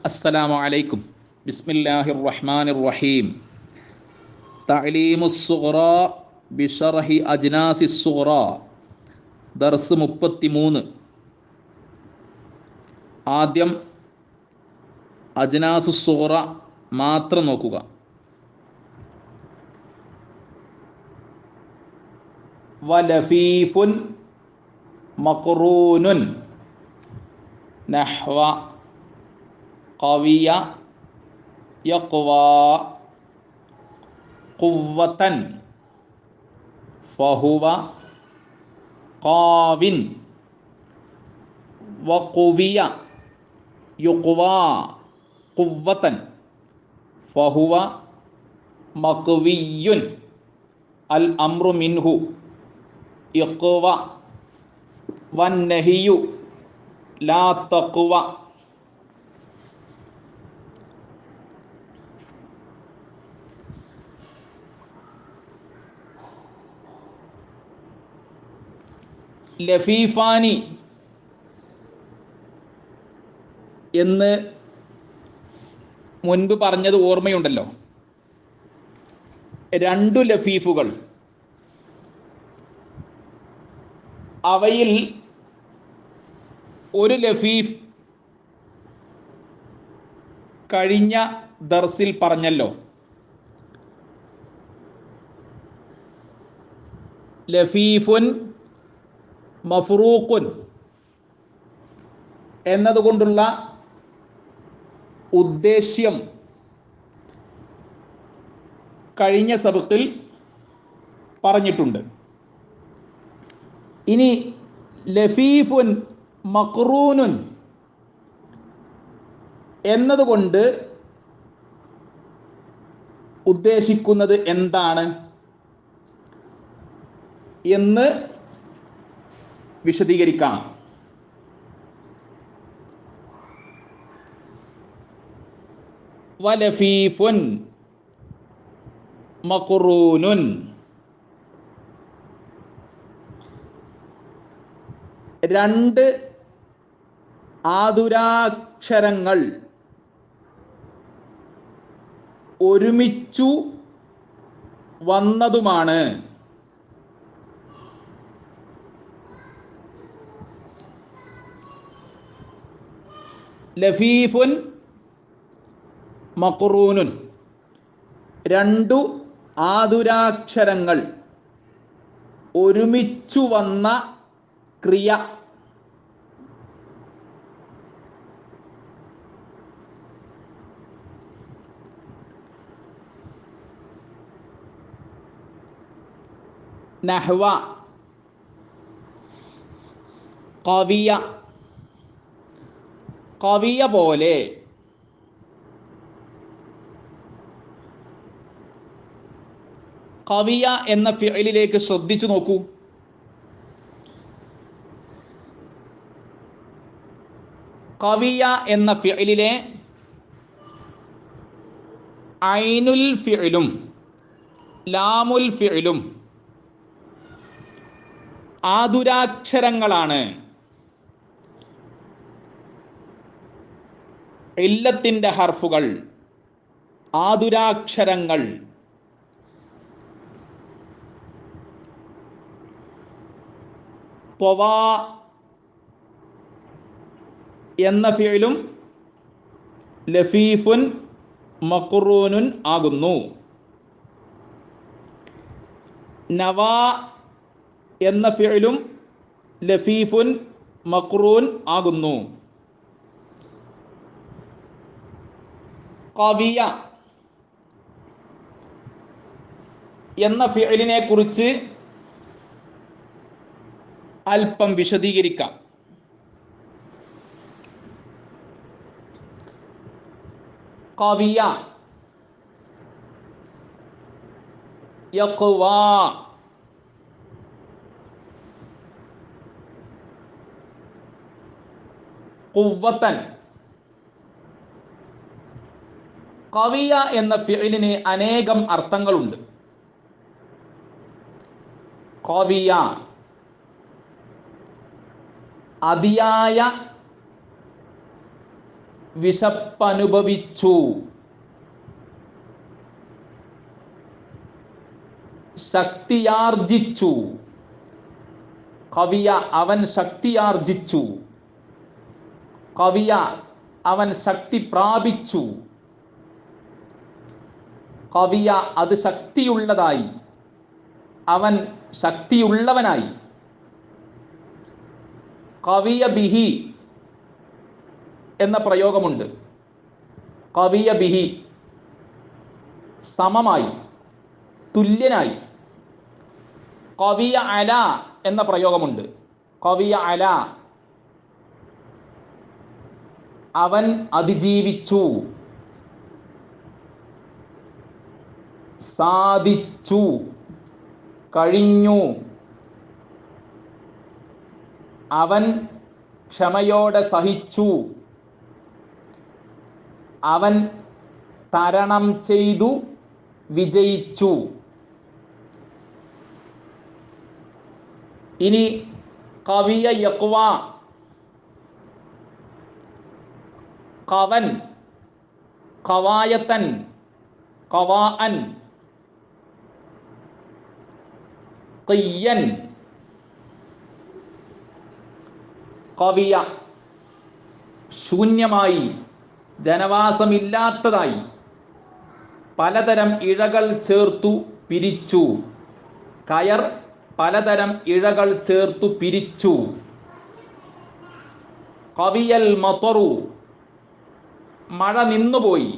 അസ്സലാമു അലൈക്കും. ബിസ്മില്ലാഹിർ റഹ്മാനിർ റഹീം. തഅലീമുസ് സുഗ്റാ ബിശർഹി അജ്നാസിസ് സുഗ്റാ. ദർസ് 33. ആദ്യം അജ്നാസുസ് സുഗ്റാ മാത്രം നോക്കുക. വലഫീഫുൻ മഖ്റൂനുൻ നഹ്വ ഖവിയ യഖ്വാ ഖുവ്വതൻ ഫഹുവ ഖാവിൻ വഖുവിയ യുഖ്വാ ഖുവ്വതൻ ഫഹുവ മഖ്വിയ്യുൻ അൽ അംറു മിൻഹു ഇഖ്വ വന്നഹിയു ലാ തഖ്വ. ലഫീഫാനി എന്ന് മുൻപ് പറഞ്ഞത് ഓർമ്മയുണ്ടല്ലോ. രണ്ടു ലഫീഫുകൾ, അവയിൽ ഒരു ലഫീഫ് കഴിഞ്ഞ ദർസിൽ പറഞ്ഞല്ലോ. ലഫീഫുൻ മഫ്റൂഖുൻ എന്നതുകൊണ്ടുള്ള ഉദ്ദേശ്യം കഴിഞ്ഞ സബക്കിൽ പറഞ്ഞിട്ടുണ്ട്. ഇനി ലഫീഫുൻ മഖ്റൂനുൻ എന്നതുകൊണ്ട് ഉദ്ദേശിക്കുന്നത് എന്താണ് എന്ന് വിശദീകരിക്കാം. വലഫീഫുൻ മഖ്റൂനുൻ, രണ്ട് ആതുരാക്ഷരങ്ങൾ ഒരുമിച്ചു വന്നതുമാണ്. ലഫീഫുൻ മഖ്റൂനുൻ, രണ്ടു ആതുരാക്ഷരങ്ങൾ ഒരുമിച്ചു വന്ന ക്രിയ. നഹ്വ ഖവിയ, ഖവിയ പോലെ. ഖവിയ എന്ന ഫിഅലിലേക്ക് ശ്രദ്ധിച്ചു നോക്കൂ. ഖവിയ എന്ന ഫിഅലിലെ ഐനുൽ ഫിഅലും ലാമുൽ ഫിഅലും ആതുരാക്ഷരങ്ങളാണ്. ഇല്ലത്തിന്റെ ഹർഫുകൾ, ആതുരാക്ഷരങ്ങൾ. ത്വവാ എന്ന ഫിഅലും ലഫീഫുൻ മഖ്റൂനുൻ ആകുന്നു. നവാ എന്ന ഫിഅലും ലഫീഫുൻ മഖ്റൂൻ ആകുന്നു. ഖവിയ എന്ന ഫിഅലിനെ കുറിച്ച് അല്പം വിശദീകരിക്കാം. ഖവിയ യഖ്വാ, ഖുവ്വതൻ. ഖവിയ എന്ന ഫിഅലിന് അനേകം അർത്ഥങ്ങളുണ്ട്. ഖവിയ അതിയായ വിശപ്പനുഭവിച്ചു. ശക്തിയാർജിച്ചു. കവിയ അവൻ ശക്തിയാർജിച്ചു. കവിയ അവൻ ശക്തി പ്രാപിച്ചു. കവിയ അത് ശക്തിയുള്ളതായി. അവൻ ശക്തിയുള്ളവനായി. കവിയ ബിഹി എന്ന പ്രയോഗമുണ്ട്. കവിയ ബിഹി സമമായി, തുല്യനായി. കവിയ അല എന്ന പ്രയോഗമുണ്ട്. കവിയ അല അവൻ അതിജീവിച്ചു, സാധിച്ചു, കഴിഞ്ഞു. അവൻ ക്ഷമയോടെ സഹിച്ചു. അവൻ തരണം ചെയ്തു, വിജയിച്ചു. ഇനി കവിയ യഖ്വ, കവൻ, കവായത്തൻ, കവാഅൻ, ഖിയ്യൻ. കവിയ ശൂന്യമായി, ജനവാസമില്ലാത്തതായി, പലതരം ഇഴകൾ ചേർത്തു പിരിച്ചു. കയർ പലതരം ഇഴകൾ ചേർത്തു പിരിച്ചു. കവിയൽ മതറു മഴ നിന്നുപോയി.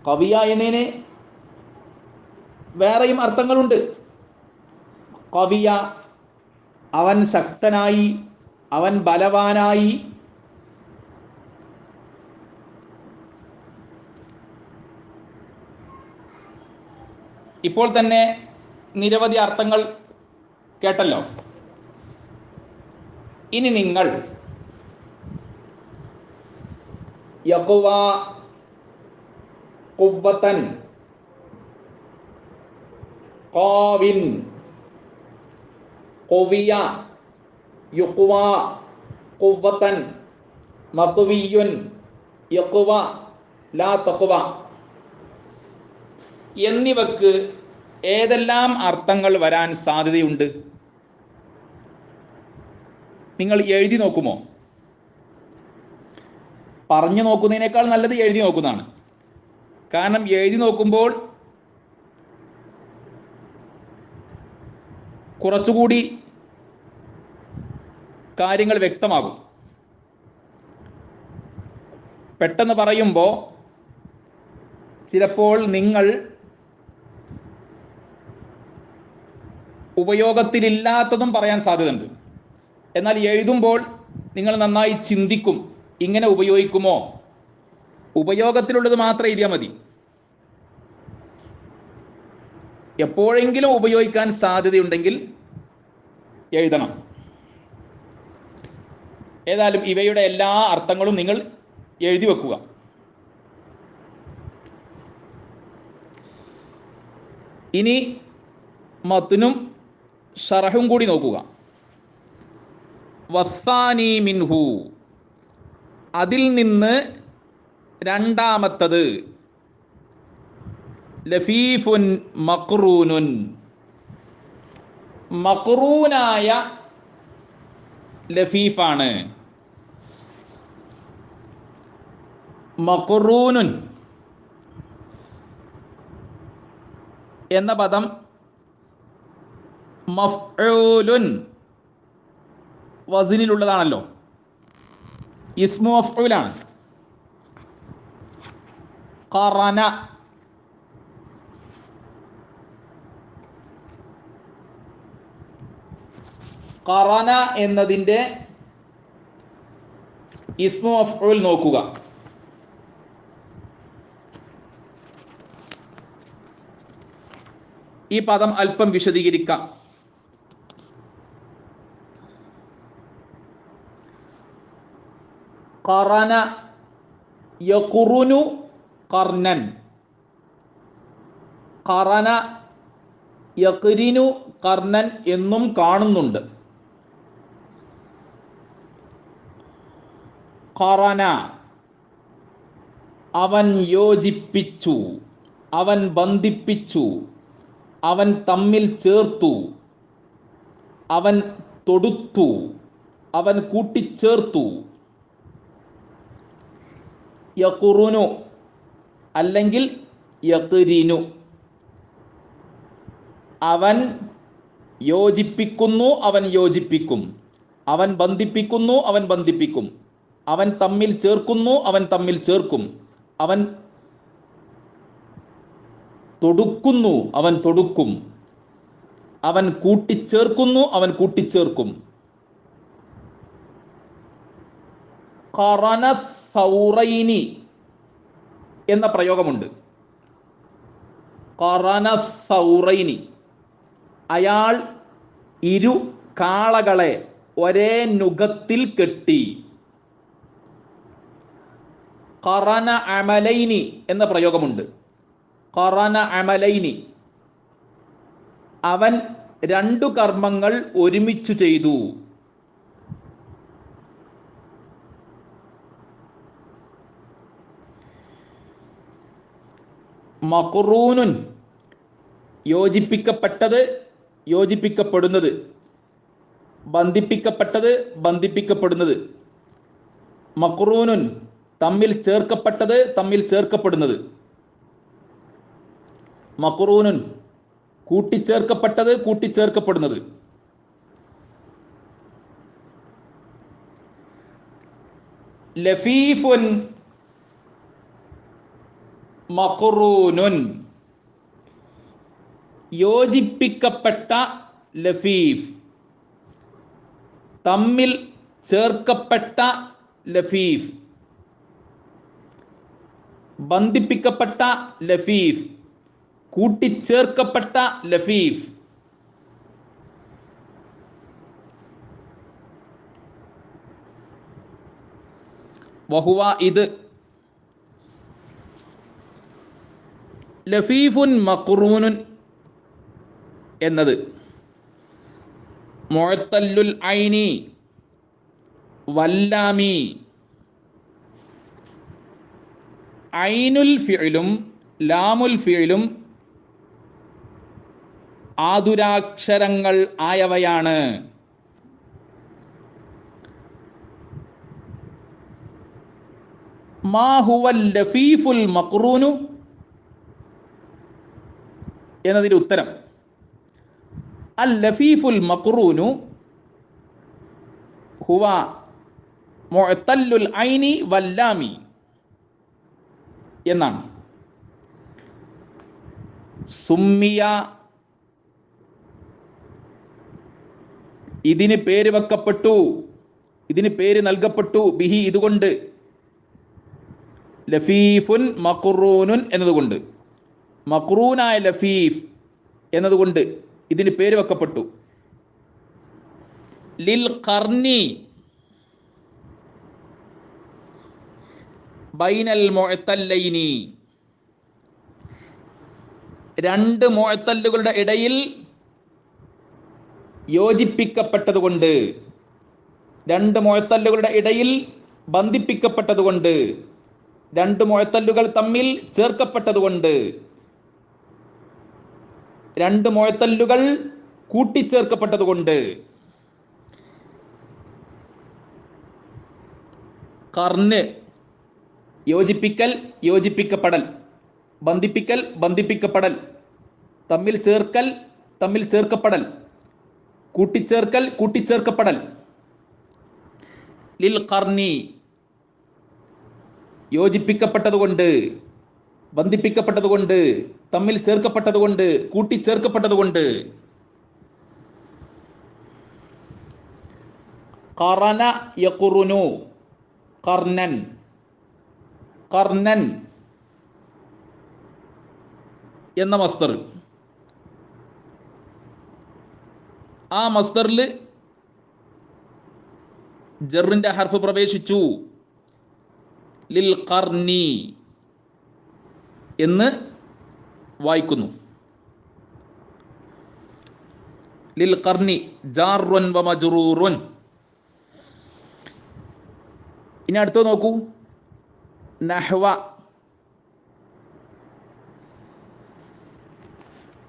കവിയ എന്നതിന് വേറെയും അർത്ഥങ്ങളുണ്ട്. കവിയ അവൻ ശക്തനായി, അവൻ ബലവാനായി. ഇപ്പോൾ തന്നെ നിരവധി അർത്ഥങ്ങൾ കേട്ടല്ലോ. ഇനി നിങ്ങൾ യഖ്വ, ഖുവ്വത്തൻ, ഖാവിൻ, ഖുവിയ, യുഖ്വ, ഖുവ്വത്തൻ, മഖ്വിയുൻ, യഖ്വ, ലാ തഖ്വ എന്നിവക്ക് ഏതെല്ലാം അർത്ഥങ്ങൾ വരാൻ സാധ്യതയുണ്ട്? നിങ്ങൾ എഴുതി നോക്കുമോ? പറഞ്ഞു നോക്കുന്നതിനേക്കാൾ നല്ലത് എഴുതി നോക്കുന്നതാണ്. കാരണം എഴുതി നോക്കുമ്പോൾ കുറച്ചുകൂടി കാര്യങ്ങൾ വ്യക്തമാകും. പെട്ടെന്ന് പറയുമ്പോൾ ചിലപ്പോൾ നിങ്ങൾ ഉപയോഗത്തിലില്ലാത്തതും പറയാൻ സാധ്യതയുണ്ട്. എന്നാൽ എഴുതുമ്പോൾ നിങ്ങൾ നന്നായി ചിന്തിക്കും, ഇങ്ങനെ ഉപയോഗിക്കുമോ? ഉപയോഗത്തിലുള്ളത് മാത്രം എഴുതിയാൽ മതി. എപ്പോഴെങ്കിലും ഉപയോഗിക്കാൻ സാധ്യതയുണ്ടെങ്കിൽ എഴുതണം. ഏതായാലും ഇവയുടെ എല്ലാ അർത്ഥങ്ങളും നിങ്ങൾ എഴുതി വെക്കുക. ഇനി മത്നും ഷറഹും കൂടി നോക്കുക. വസ്സാനി മിൻഹു അതിൽ നിന്ന് രണ്ടാമത്തത്, ലഫീഫുൻ മഖ്റൂനുൻ മഖ്റൂനായ ലഫീഫാണ്. മഖ്റൂനുൻ എന്ന പദം മഫ്ഊലുൻ വസ്നിലുള്ളതാണല്ലോ. ഇസ്മു മഫ്ഊലാണ്. ഖറന ഖറന എന്നതിൻ്റെ ഇസ്മു മഫ്ഊൽ നോക്കുക. ഈ പദം അല്പം വിശദീകരിക്കാം. ഖറന യഖുറുനു ഖർനൻ, ഖറന യഖ്രിനു കർണൻ എന്നും കാണുന്നുണ്ട്. ഖറന അവൻ യോജിപ്പിച്ചു, അവൻ ബന്ധിപ്പിച്ചു, അവൻ തമ്മിൽ ചേർത്തു, അവൻ തൊടുത്തു, അവൻ കൂട്ടിച്ചേർത്തു. യഖുറുനു അല്ലെങ്കിൽ യഖ്രിനു അവൻ യോജിപ്പിക്കുന്നു, അവൻ യോജിപ്പിക്കും, അവൻ ബന്ധിപ്പിക്കുന്നു, അവൻ ബന്ധിപ്പിക്കും, അവൻ തമ്മിൽ ചേർക്കുന്നു, അവൻ തമ്മിൽ ചേർക്കും, അവൻ തൊടുക്കുന്നു, അവൻ തൊടുക്കും, അവൻ കൂട്ടിച്ചേർക്കുന്നു, അവൻ കൂട്ടിച്ചേർക്കും. ഖറന സൗറൈനി എന്ന പ്രയോഗമുണ്ട്. ഖറന സൗറൈനി അയാൾ ഇരു കാളകളെ ഒരേ നുകത്തിൽ കെട്ടി. ഖറന അമലൈനി എന്ന പ്രയോഗമുണ്ട്. ഖറന അമലൈനി അവൻ രണ്ടു കർമ്മങ്ങൾ ഒരുമിച്ചു ചെയ്തു. മഖ്റൂനുൻ യോജിപ്പിക്കപ്പെട്ടത്, യോജിപ്പിക്കപ്പെടുന്നത്, ബന്ധിപ്പിക്കപ്പെട്ടത്, ബന്ധിപ്പിക്കപ്പെടുന്നത്. മഖ്റൂനുൻ തമ്മിൽ ചേർക്കപ്പെട്ടത്, തമ്മിൽ ചേർക്കപ്പെടുന്നത്. മഖ്റൂനുൻ കൂട്ടിച്ചേർക്കപ്പെട്ടത്, കൂട്ടിച്ചേർക്കപ്പെടുന്നത്. ലഫീഫുൻ മഖ്റൂനുൻ യോജിപ്പിക്കപ്പെട്ട ലഫീഫ്, തമ്മിൽ ചേർക്കപ്പെട്ട ലഫീഫ്, ബന്ധിപ്പിക്കപ്പെട്ട ലഫീഫ്, കൂട്ടിച്ചേർക്കപ്പെട്ട ലഫീഫ്. വഹുവ ഇത് ലഫീഫുൻ മഖ്റൂനുൻ എന്നത് മുഅത്തല്ലുൽ ഐനി വല്ലാമി ഐനുൽ ഫിഇലും ലാമുൽ ഫിഇലും ആതുരാക്ഷരങ്ങൾ ആയവയാണ്. മാ ഹുവൽ ലഫീഫുൽ മഖ്റൂനു എന്നതിന്റെ ഉത്തരം അൽ ലഫീഫുൽ മഖ്റൂനു ഹുവ മുഅത്തല്ലുൽ ഐനി വല്ലാമി എന്നാണ്. സുമ്മിയ ഇതിന് പേര് വെക്കപ്പെട്ടു, ഇതിന് പേര് നൽകപ്പെട്ടു, ബിഹി ഇതുകൊണ്ട്, ലഫീഫുൻ മഖ്റൂനുൻ എന്നതുകൊണ്ട്, മഖ്റൂനായ ലഫീഫ് എന്നതുകൊണ്ട് ഇതിന് പേര് വെക്കപ്പെട്ടു. ലിൽ ഖർനി ബൈനൽ മുഅത്തല്ലൈനി രണ്ട് മുഅത്തല്ലുകളുടെ ഇടയിൽ യോജിപ്പിക്കപ്പെട്ടതുകൊണ്ട്, രണ്ട് മുഅത്തല്ലുകളുടെ ഇടയിൽ ബന്ധിപ്പിക്കപ്പെട്ടതുകൊണ്ട്, രണ്ട് മുഅത്തല്ലുകൾ തമ്മിൽ ചേർക്കപ്പെട്ടതുകൊണ്ട്, രണ്ട് മുഅത്തല്ലുകൾ കൂട്ടിച്ചേർക്കപ്പെട്ടതുകൊണ്ട്. ഖർന് യോജിപ്പിക്കൽ, യോജിപ്പിക്കപ്പെടൽ, ബന്ധിപ്പിക്കൽ, ബന്ധിപ്പിക്കപ്പെടൽ, തമ്മിൽ ചേർക്കൽ, തമ്മിൽ ചേർക്കപ്പെടൽ, കൂട്ടിച്ചേർക്കൽ, കൂട്ടിച്ചേർക്കപ്പെടൽ. ലിൽ ഖർനി യോജിപ്പിക്കപ്പെട്ടതുകൊണ്ട്, ബന്ധിപ്പിക്കപ്പെട്ടതുകൊണ്ട്, തമ്മിൽ ചേർക്കപ്പെട്ടതുകൊണ്ട്, കൂട്ടിച്ചേർക്കപ്പെട്ടതുകൊണ്ട്. ഖറന യഖ്റുനു ഖർനൻ, ഖർനൻ എന്ന മസ്ദർ, ആ മസ്ദറിൽ ജറിന്റെ ഹർഫ് പ്രവേശിച്ചു. ലിൽ ഖർനി എന്ന് വായിക്കുന്നു. ലിൽ ഖർനി ജാറുൻ വ മജ്റൂറുൻ. ഇനി അടുത്തത് നോക്കൂ, നഹ്വ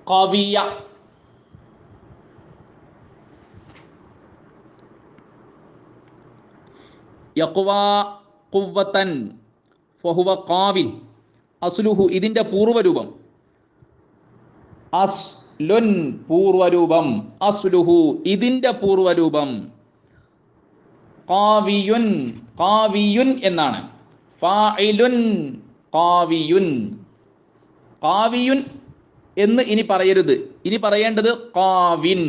ഖവിയ. യഖ്വാ ഖുവ്വതൻ ഫഹുവ ഖാവിൻ. അസ്ലുഹു ഇതിന്റെ പൂർവ്വരൂപം, അസ്ലുൻ പൂർവ്വരൂപം, അസ്ലുഹു ഇതിന്റെ പൂർവ്വരൂപം, ഖാവിയുൻ ഖാവിയുൻ എന്നാണ്. ഫാഇലുൻ ഖാവിയുൻ. ഖാവിയുൻ എന്ന് ഇനി പറയരുത്, ഇനി പറയേണ്ടത് ഖാവിൻ.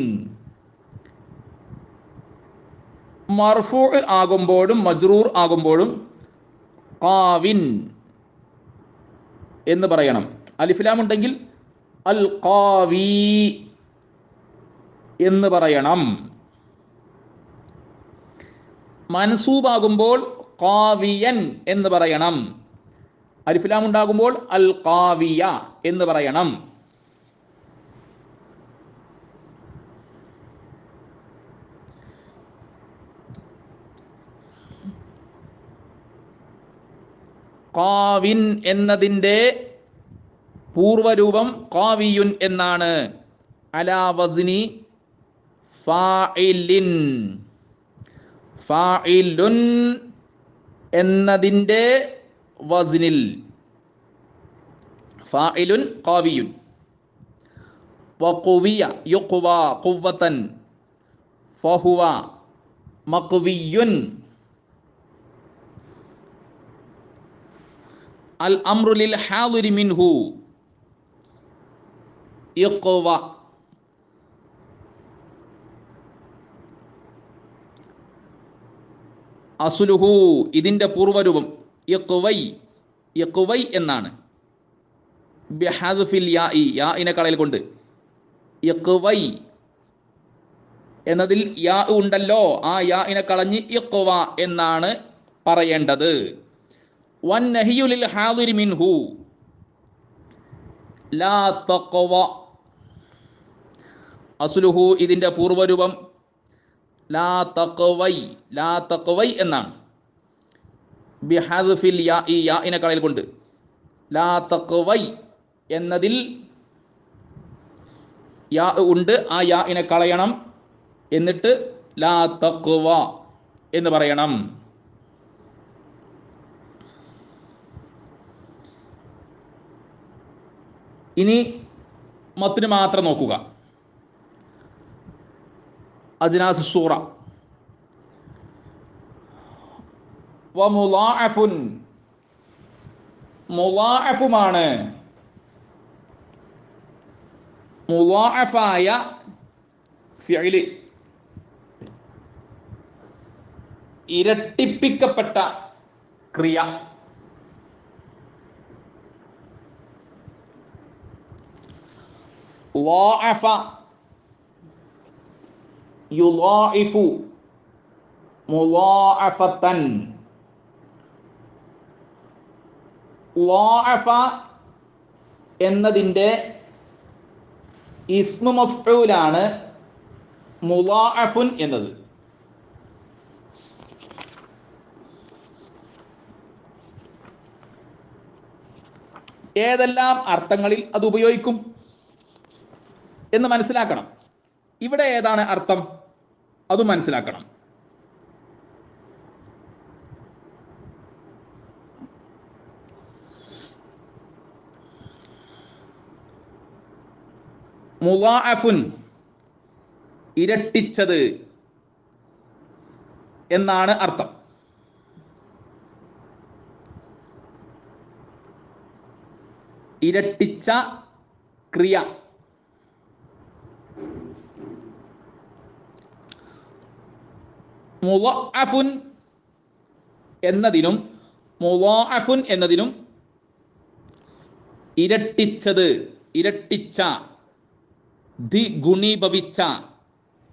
മർഫൂ ആകുമ്പോഴും മജ്റൂർ ആകുമ്പോഴും ഖാവിൻ എന്ന് പറയണം. അലിഫ്ലാം ഉണ്ടെങ്കിൽ അൽ ഖാവി എന്ന് പറയണം. മൻസൂബാകുമ്പോൾ ഖാവിയൻ എന്ന് പറയണം. അലിഫ്ലാം ഉണ്ടാകുമ്പോൾ അൽ ഖാവിയ എന്ന് പറയണം. ഖാവിൻ എന്നതിൻ്റെ പൂർവ്വരൂപം ഖാവിയുൻ എന്നാണ്. അലാ വസ്നി ഫാഇലിൻ. ഫാഇലുൻ എന്നതിൻ്റെ വസ്നിൽ ഫാഇലുൻ ഖാവിയുൻ. വഖുവിയ യുഖ്വാ ഖുവ്വതൻ ഫഹുവ മഖ്വിയുൻ. അൽ അംറു ലിൽ ഹാദിരി മിൻഹു ഇഖ്വ. അസ്ലുഹു ഇതിന്റെ പൂർവ്വരൂപം ഇഖ്വൈ ഇഖ്വൈ എന്നാണ്. ബിഹദ്ഫിൽ യാഇ യാഇനെ കളയൽ കൊണ്ട് ഇഖ്വൈ എന്നതിൽ യാ ഉണ്ടല്ലോ, ആ യാഇനെ കളഞ്ഞ് ഇഖ്വ എന്നാണ് പറയേണ്ടത്. വന്നഹിയു ലിൽ ഹാദിരി മിൻഹു ലാ തഖ്വ. അസ്ലുഹു ഇതിന്റെ പൂർവ്വരൂപം ലാ തഖ്വൈ ലാ തഖ്വൈ എന്നാണ്. ബിഹദ്ഫിൽ യാഇ യാഇനെ കളയൽ കൊണ്ട് ലാ തഖ്വൈ എന്നതിൽ യാ ഉണ്ട്, ആ യാഇനെ കളയണം, എന്നിട്ട് ലാ തഖ്വ എന്ന് പറയണം. ഇനി മത്തിന് മാത്രം നോക്കുക. അജ്നാസ് സൂറ. വ മുളാഅഫുൻ മുളാഅഫുമാണ്. മുളാഅഫായ ഫിഇല് ഇരട്ടിപ്പിക്കപ്പെട്ട ക്രിയ. ളാഅഫ യുളാഇഫു മുളാഅഫതൻ. ളാഅഫ എന്നതിൻ്റെ ഇസ്മു മഫ്ഊലാണ് മുളാഅഫുൻ എന്നത്. ഏതെല്ലാം അർത്ഥങ്ങളിൽ അത് ഉപയോഗിക്കും എന്ന് മനസ്സിലാക്കണം. ഇവിടെ ഏതാണ് അർത്ഥം അതും മനസ്സിലാക്കണം. മുളാഅഫുൻ ഇരട്ടിച്ചത് എന്നാണ് അർത്ഥം. ഇരട്ടിച്ച ക്രിയ. മുളഅഫുൻ എന്നതിനും മുളാഅഫുൻ എന്നതിനും ഇരട്ടിച്ചത്, ഇരട്ടിച്ച, ദ്വിഗുണീഭവിച്ച,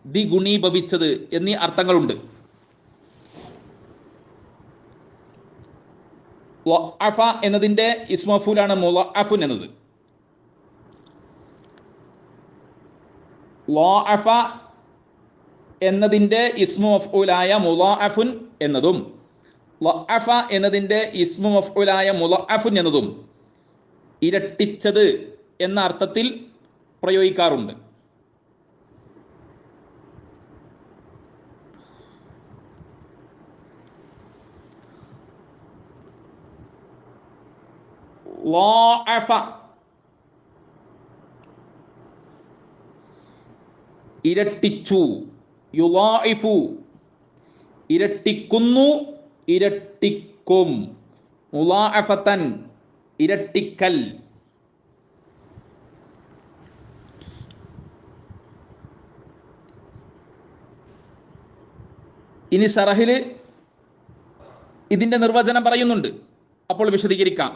ദ്വിഗുണീഭവിച്ചത് എന്നീ അർത്ഥങ്ങളുണ്ട്. വഅഫ എന്നതിൻ്റെ ഇസ്മു മഫ്ഊലാണ് മുളഅഫുൻ എന്നത്. ളാഅഫ എന്നതിൻ്റെ ഇസ്മു മഫ്ഊലായ മുളാഅഫുൻ എന്നതും ളഅഫ എന്നതിൻ്റെ ഇസ്മു മഫ്ഊലായ മുളഅഫുൻ എന്നതും ഇരട്ടിച്ചത് എന്ന അർത്ഥത്തിൽ പ്രയോഗിക്കാറുണ്ട്. ളാഅഫ ഇരട്ടിച്ചു, യുളാഇഫു ഇരട്ടിക്കുന്നു, ഇരട്ടിക്കും, മുളാഅഫതൻ ഇരട്ടിക്കൽ. ഇനി ശറഹില് ഇതിന്റെ നിർവചനം പറയുന്നുണ്ട്, അപ്പോൾ വിശദീകരിക്കാം.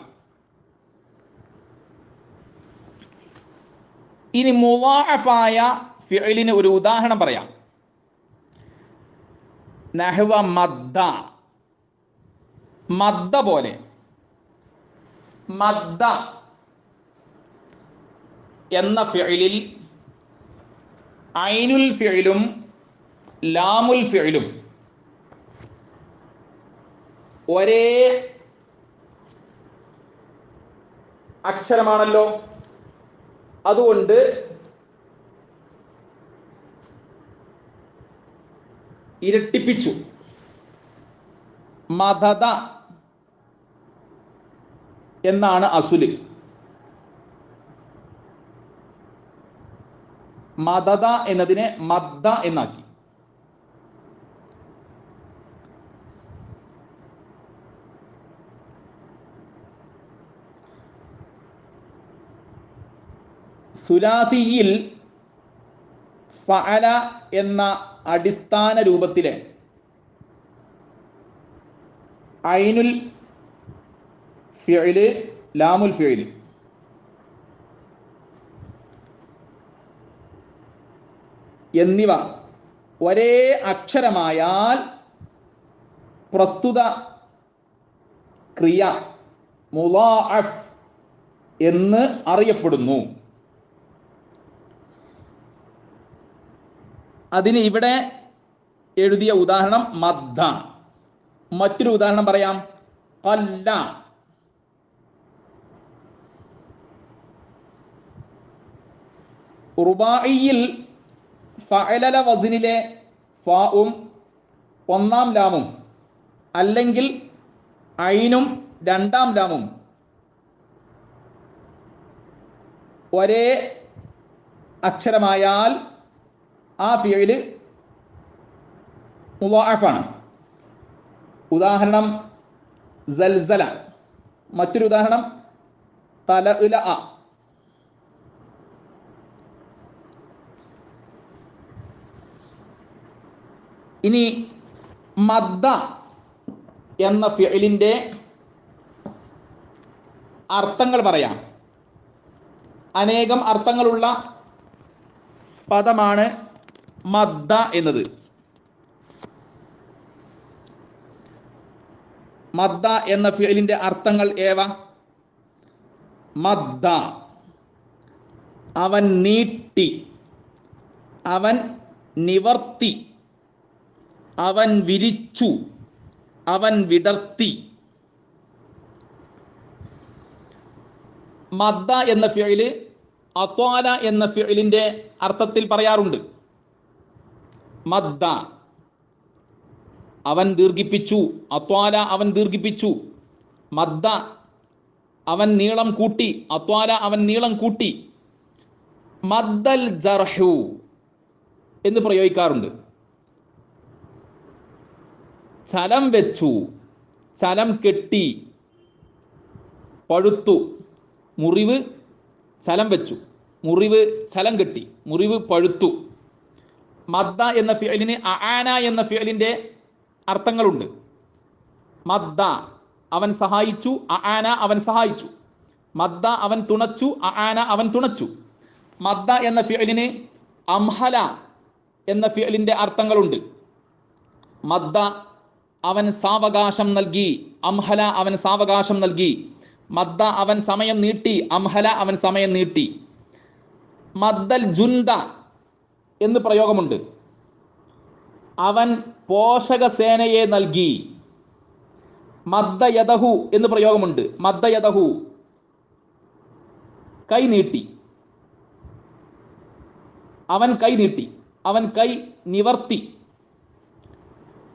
ഇനി മുളാഅഫായ ഫിഅലിന് ഒരു ഉദാഹരണം പറയാം. നഹ്വ മദ്ദ, മദ്ദ പോലെ. മദ്ദ എന്ന ഫിഅലിൽ ഐനുൽ ഫിഅലും ലാമുൽ ഫിഅലും ഒരേ അക്ഷരമാണല്ലോ. അതുകൊണ്ട് ഇരട്ടിപ്പിച്ചു. മദദ എന്നാണ് അസുല്. മദദ എന്നതിനെ മദ്ദ എന്നാക്കി. സുലാസിയിൽ ഫഅല എന്ന അടിസ്ഥാന രൂപത്തിലെ ഐനുൽ ഫിഅല് ലാമുൽ ഫിഅല് എന്നിവ ഒരേ അക്ഷരമായാൽ പ്രസ്തുത ക്രിയ മുളാഅഫ് എന്ന് അറിയപ്പെടുന്നു. അതിന് ഇവിടെ എഴുതിയ ഉദാഹരണം മദ്ദ. മറ്റൊരു ഉദാഹരണം പറയാം. ഖല്ല, റുബായിയിൽ ഫഅലല വസ്നിലെ ഫാഉം ഒന്നാം ലാമും അല്ലെങ്കിൽ ഐനും രണ്ടാം ലാമും ഒരേ അക്ഷരമായാൽ ആ ഫിഅല് മുളാഅഫാണ്. ഉദാഹരണം സൽസല. മറ്റൊരു ഉദാഹരണം തലഅ. ഇനി മദ്ദ എന്ന ഫിഅലിന്റെ അർത്ഥങ്ങൾ പറയാം. അനേകം അർത്ഥങ്ങളുള്ള പദമാണ് മദ്ദ എന്നത്. മദ്ദ എന്ന ഫിഅലിന്റെ അർത്ഥങ്ങൾ ഏവ? മദ്ദ അവൻ നീട്ടി, അവൻ നിവർത്തി, അവൻ വിരിച്ചു, അവൻ വിടർത്തി. മദ്ദ എന്ന ഫിഅല് അത്വാല എന്ന ഫിഅലിന്റെ അർത്ഥത്തിൽ പറയാറുണ്ട്. മദ്ദ അവൻ ദീർഘിപ്പിച്ചു, അത്വാല അവൻ ദീർഘിപ്പിച്ചു. മദ്ദ അവൻ നീളം കൂട്ടി, അത്വാല അവൻ നീളം കൂട്ടി. മദ്ദൽ ജർഹു എന്ന് പ്രയോഗിക്കാറുണ്ട്. ചലം വെച്ചു, ചലം കെട്ടി, പഴുത്തു. മുറിവ് ചലം വെച്ചു, മുറിവ് ചലം കെട്ടി, മുറിവ് പഴുത്തു. മദ്ദ എന്ന ഫിഅലിന് അആന എന്ന ഫിഅലിന്റെ അർത്ഥങ്ങളുണ്ട്. മദ്ദ അവൻ സഹായിച്ചു, അആന അവൻ സഹായിച്ചു. മദ്ദ അവൻ തുണച്ചു, അആന അവൻ തുണച്ചു. മദ്ദ എന്ന ഫിഅലിന് അംഹല എന്ന ഫിഅലിന്റെ അർത്ഥങ്ങളുണ്ട്. മദ്ദ അവൻ സാവകാശം നൽകി, അംഹല അവൻ സാവകാശം നൽകി. മദ്ദ അവൻ സമയം നീട്ടി, അംഹല അവൻ സമയം നീട്ടി. മദ്ദൽ ജുന്ദ എന്ന് പ്രയോഗമുണ്ട്. അവൻ പോഷകസേനയെ നൽകി. മദ്ദയദഹു എന്ന് പ്രയോഗമുണ്ട്. മദ്ദയദഹു കൈ നീട്ടി. അവൻ കൈ നീട്ടി, അവൻ കൈ നിവർത്തി.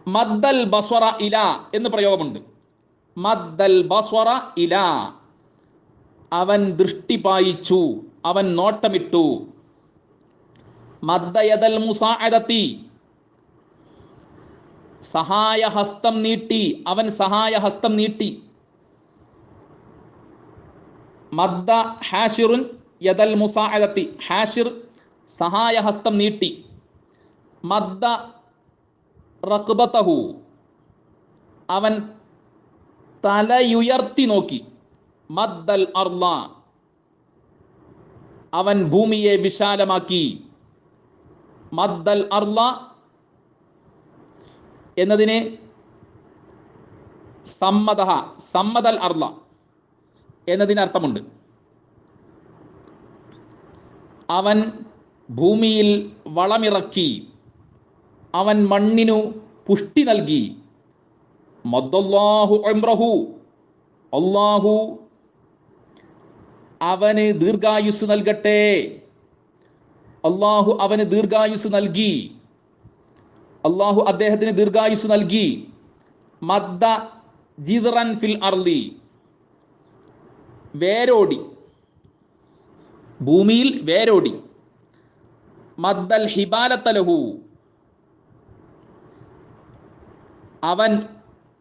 മദ്ദൽ ബസ്വറ ഇല എന്ന് പ്രയോഗമുണ്ട്. മദ്ദൽ ബസ്വറ ഇല അവൻ ദൃഷ്ടി പായിച്ചു, അവൻ നോട്ടമിട്ടു. മദ്ദയദൽ മുസാഅദതി സഹായഹസ്തം നീട്ടി, അവൻ സഹായഹസ്തം നീട്ടി. മദ്ദ ഹാഷിറുൻ യദൽ മുസാഅദതി ഹാഷിർ സഹായഹസ്തം നീട്ടി. മദ്ദ റഖ്ബതഹു അവൻ തലയുയർത്തി നോക്കി. മദ്ദൽ അർള അവൻ ഭൂമിയെ വിശാലമാക്കി. മദ്ദൽ അർള എന്നതിന് സമ്മദൽ അർള എന്നതിന് അർത്ഥമുണ്ട്. അവൻ ഭൂമിയിൽ വളമിറക്കി, അവൻ മണ്ണിനു പുഷ്ടി നൽകി. മദ്ദല്ലാഹു ഉംറഹു അല്ലാഹു അവന് ദീർഘായുസ് നൽകട്ടെ. അല്ലാഹു അവന് ദീർഘായുസ് നൽകി. അല്ലാഹു അദ്ദേഹത്തിന് ദീർഘായുസ് നൽകി. മദ്ദ ജിദ്റൻ ഫിൽ അർളി വേരോടി, ഭൂമിയിൽ വേരോടി. മദ്ദൽ ഹിബാലത്തലഹു അവൻ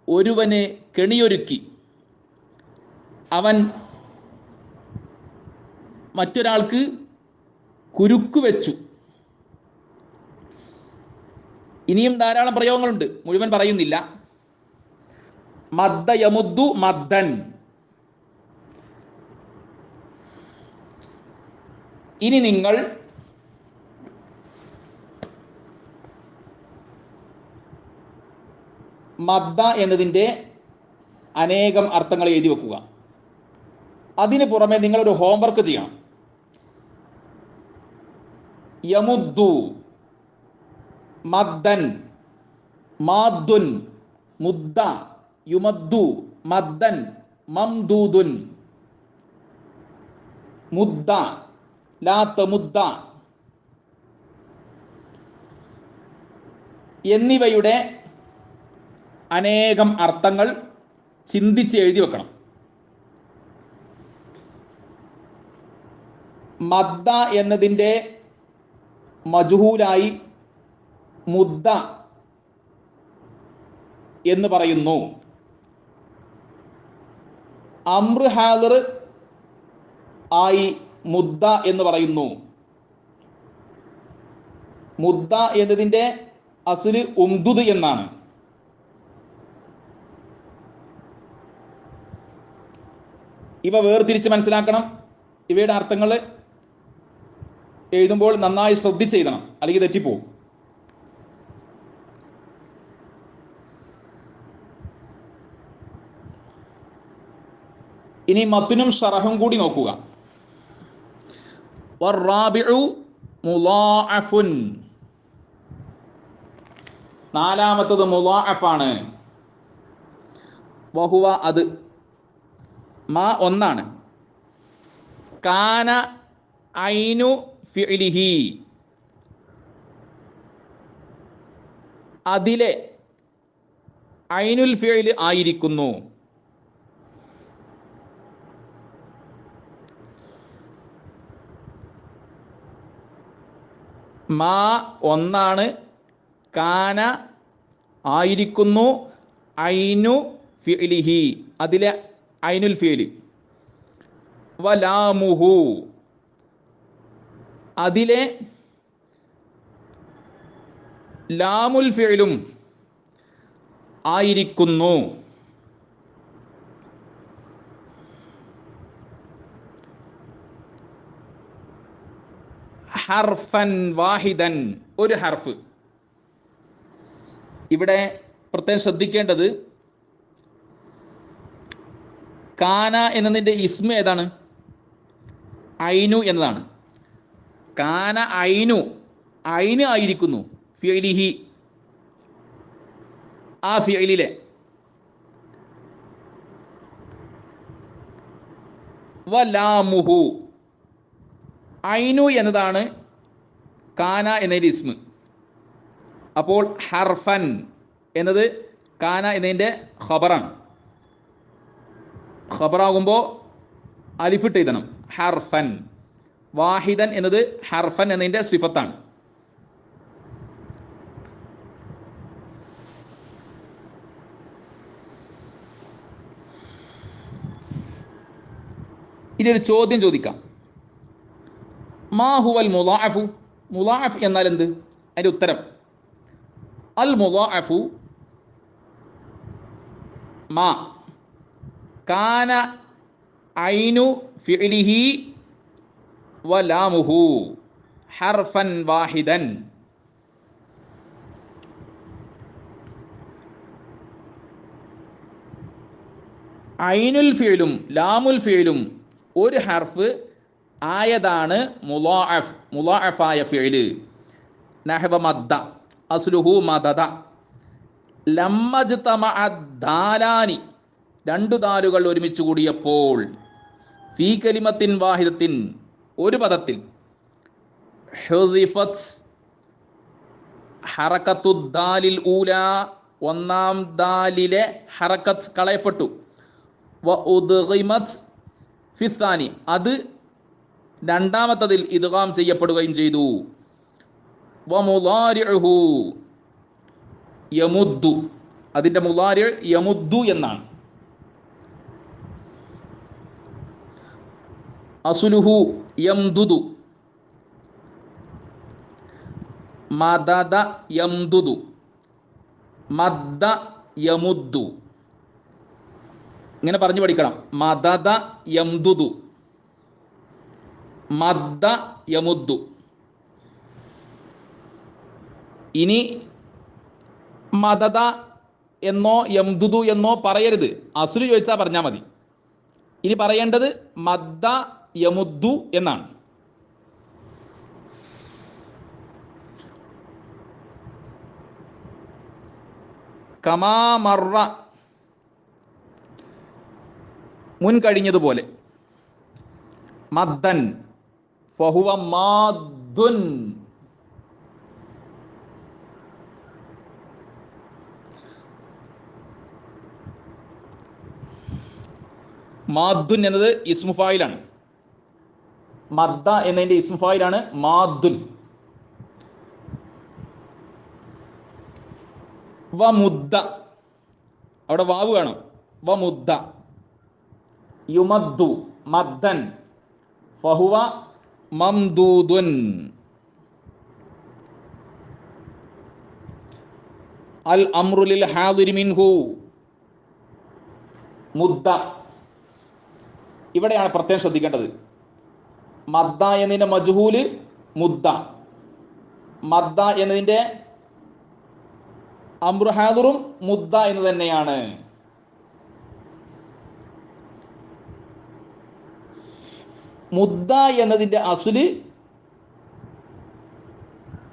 ഒരുവന് കെണിയൊരുക്കി. അവൻ മറ്റൊരാൾക്ക് കുരുക്കു വെച്ചു. ഇനിയും ധാരാളം പ്രയോഗങ്ങളുണ്ട്, മുഴുവൻ പറയുന്നില്ല. മദ്ദ യമുദ്ദു മദ്ദൻ. ഇനി നിങ്ങൾ മദ്ദ എന്നതിൻ്റെ അനേകം അർത്ഥങ്ങൾ എഴുതി വെക്കുക. അതിന് പുറമെ നിങ്ങളൊരു ഹോംവർക്ക് ചെയ്യണം. യമുദ്ദു മദ്ദൻ, മാദ്ദുൻ മുദ്ദ, യുമദ്ദു മദ്ദൻ, മംദൂദുൻ മുദ്ദ, ലാ തമുദ്ദ എന്നിവയുടെ അനേകം അർത്ഥങ്ങൾ ചിന്തിച്ച് എഴുതി വെക്കണം. മദ്ദ എന്നതിൻ്റെ മജ്ഹൂലായി മുദ്ദ എന്ന് പറയുന്നു. അംറ് ഹാദിർ ആയി മുദ്ദ എന്ന് പറയുന്നു. മുദ്ദ എന്നതിൻ്റെ അസ്ല് ഉംദുദ് എന്നാണ്. ഇവ വേർതിരിച്ച് മനസ്സിലാക്കണം. ഇവയുടെ അർത്ഥങ്ങൾ എഴുതുമ്പോൾ നന്നായി ശ്രദ്ധിച്ച് എഴുതണം, അല്ലെങ്കിൽ തെറ്റിപ്പോവും. ഇനി മത്നും ഷറഹും കൂടി നോക്കുക. വറാബിഉ മുളാഅഫുൻ, നാലാമത്തത് മുളാഅഫാണ്. വഹുവ അത്, മാ ഒന്നാണ്. കാന ഐനു ഫിഇലിഹി അതിലെ ഐനുൽ ഫിഇൽ ആയിരിക്കുന്നു. മാ ഒന്നാണ്, കാന ആയിരിക്കുന്നു, ഐനു ഫിഇലിഹി അതിലെ ഐനുൽ ഫിഇൽ, വലാമുഹു അതിലെ ലാമുൽ ഫിഇലും ആയിരിക്കുന്നു. ഹർഫൻ വാഹിദൻ, ഒരു ഹർഫ്. ഇവിടെ പ്രത്യേകം ശ്രദ്ധിക്കേണ്ടത് കാന എന്നതിൻ്റെ ഇസ്മ ഏതാണ്? ഐനു എന്നതാണ്. കാന ഐനു ഐന് ആയിരിക്കുന്നു ഫിഅലിഹി, ആ ഫിഅലിലെ. വലാമുഹു, ഐനു എന്നതാണ് കാന എന്നതിൻ്റെ ഇസ്മ്. അപ്പോൾ ഹർഫൻ എന്നത് കാന എന്നതിൻ്റെ ഖബറാണ്. ഖബറാകുമ്പോൾ അലിഫിട്ട് എഴുതണം, ഹർഫൻ. വാഹിദൻ എന്നത് ഹർഫൻ എന്നതിൻ്റെ സിഫത്താണ്. ഇനി ഒരു ചോദ്യം ചോദിക്കാം. മാ ഹുവൽ മുളാഅഫു, മുളാഅഫ് എന്നാൽ എന്ത്? അതിൻ്റെ ഉത്തരം അൽ മുളാഅഫു മാ കാന ഐനു ഫിഅലിഹി വലാമുഹു ഹർഫൻ വാഹിദൻ. ഐനുൽ ഫിഅലും ലാമുൽ ഫിഅലും ഒരു ഹർഫ് ആയതാണ് മുളാഅഫ്, മുളാഅഫായ ഫിഅല്. നഹവ മദ്ദ അസ്ലുഹു മദദ. ലമ്മജ്തമഅ ദാലാനി, രണ്ടു ദാലുകൾ ഒരുമിച്ച് കൂടിയപ്പോൾ, ഫീ കലിമത്തിൻ വാഹിദത്തിൻ ഒരു പദത്തിൽ, ഹുദിഫത് ഹറകത്തു ദാലിൽ ഊല ഒന്നാം ദാലിലെ ഹറക്കത്ത് കളയപ്പെട്ടു. വ ഉദ്ഗിമത് ഫിസാനി അത് രണ്ടാമത്തതിൽ ഇദ്ഗാം ചെയ്യപ്പെടുകയും ചെയ്തു. വ മുളാരിഉഹു യമുദ്ദു, അതിൻ്റെ മുളാരി യമുദ്ദു എന്നാണ്. അസ്ലുഹു യംദുദു, മദദ യംദുദു, മദ്ദ യമുദ്ദു. ഇങ്ങനെ പറഞ്ഞു പഠിക്കണം. മദദ യംദുദു, മദ്ദ യമുദ്ദു. ഇനി മദദ എന്നോ യംദുദു എന്നോ പറയരുത്, അസ്ലു ചോദിച്ചാൽ പറഞ്ഞാൽ മതി. ഇനി പറയേണ്ടത് മദ്ദ യമുദ്ദു എന്നാണ്. കമാ മറ മുൻ കഴിഞ്ഞതുപോലെ, മദ്ദൻ ഫഹുവ മാദ്ദുൻ. മാദ്ദുൻ എന്നത് ഇസ്മു ഫായിലാണ്. മദ്ദ എന്നതിൻ്റെ ഇസ്മു ഫായിലാണ് മാദ്ദുൻ. വ മുദ്ദ, അവിടെ വാവ് വേണം. വ മുദ്ദ യുമദ്ദു മദ്ദൻ ഫഹുവ മംദൂദുൻ. അൽ അംറു ലിൽ ഹാദിരി മിൻഹു മുദ്ദ. ഇവിടെയാണ് പ്രത്യേകം ശ്രദ്ധിക്കേണ്ടത്. മദ്ദ എന്നതിൻ്റെ മജ്ഹൂല് മുദ്ദ, മദ്ദ എന്നതിൻ്റെ അംറു ഹാദിറും മുദ്ദ എന്ന് തന്നെയാണ്. മുദ്ദ എന്നതിൻ്റെ അസുല്,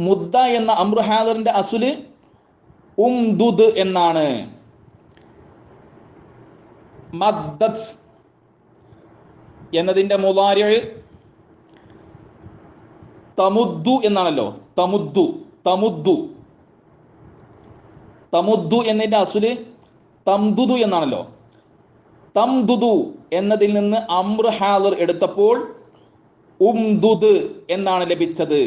മുദ്ദ എന്ന അംറു ഹാദിറിന്റെ അസുല് ഉംദുദ് എന്നാണ്. മദ്ദത് എന്നതിൻ്റെ മുളാരി തമുദ്ദു എന്നാണല്ലോ. തമുദ്ദു, തമുദ്ദു, തമുദ്ദു എന്നതിൻ്റെ അസുല് തംദുദു എന്നാണല്ലോ. തംദുദു എന്നതിൽ നിന്ന് അംറു ഹാദിർ എടുത്തപ്പോൾ ഉംദുദ് എന്നാണ് ലഭിച്ചത്.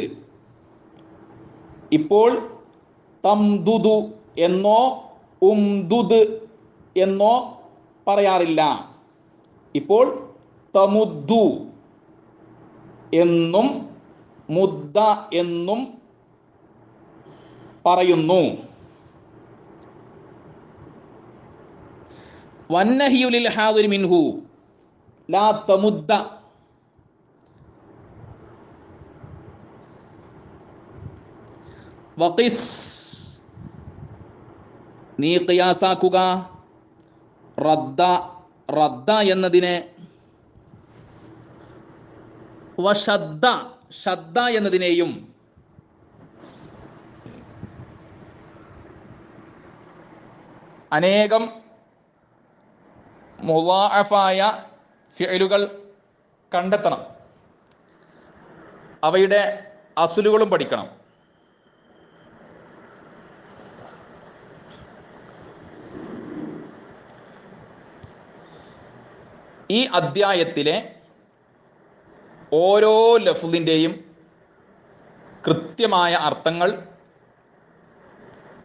ഇപ്പോൾ തംദുദു എന്നോ ഉംദുദ് എന്നോ പറയാറില്ല. ഇപ്പോൾ തമുദ്ദു എന്നും മുദ്ദ എന്നും പറയുന്നു. വന്നഹിയു ലിൽ ഹാദിരി മിൻഹു ലാ തമുദ്ദ. വഖിസ് നീ ഖിയാസാക്കുക. റദ്ദ, റദ്ദ എന്നതിനെ. വശദ്ദ, ഷദ്ദ എന്നതിനെയും. അനേകം മുളാഅഫായ ഫിഅലുകൾ കണ്ടെത്തണം, അവയുടെ അസ്ലുകളും പഠിക്കണം. ഈ അദ്ധ്യായത്തിലെ ഓരോ ലഫ്ളിൻ്റെയും കൃത്യമായ അർത്ഥങ്ങൾ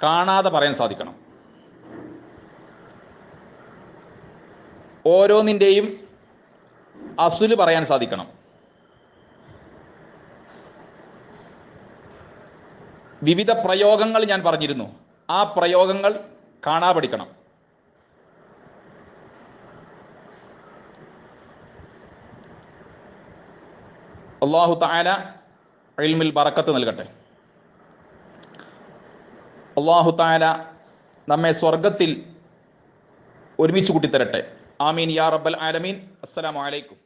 കാണാതെ പറയാൻ സാധിക്കണം. ഓരോന്നിൻ്റെയും അസ്ല് പറയാൻ സാധിക്കണം. വിവിധ പ്രയോഗങ്ങൾ ഞാൻ പറഞ്ഞിരുന്നു, ആ പ്രയോഗങ്ങൾ കാണാ പഠിക്കണം. അല്ലാഹു തആല ഇൽമിൽ ബറക്കത്ത് നൽകട്ടെ. അല്ലാഹു തആല നമ്മെ സ്വർഗത്തിൽ ഒരുമിച്ച് കൂട്ടിത്തരട്ടെ. ആമീൻ യാ റബ്ബൽ ആലമീൻ. അസ്സലാമു അലൈക്കും.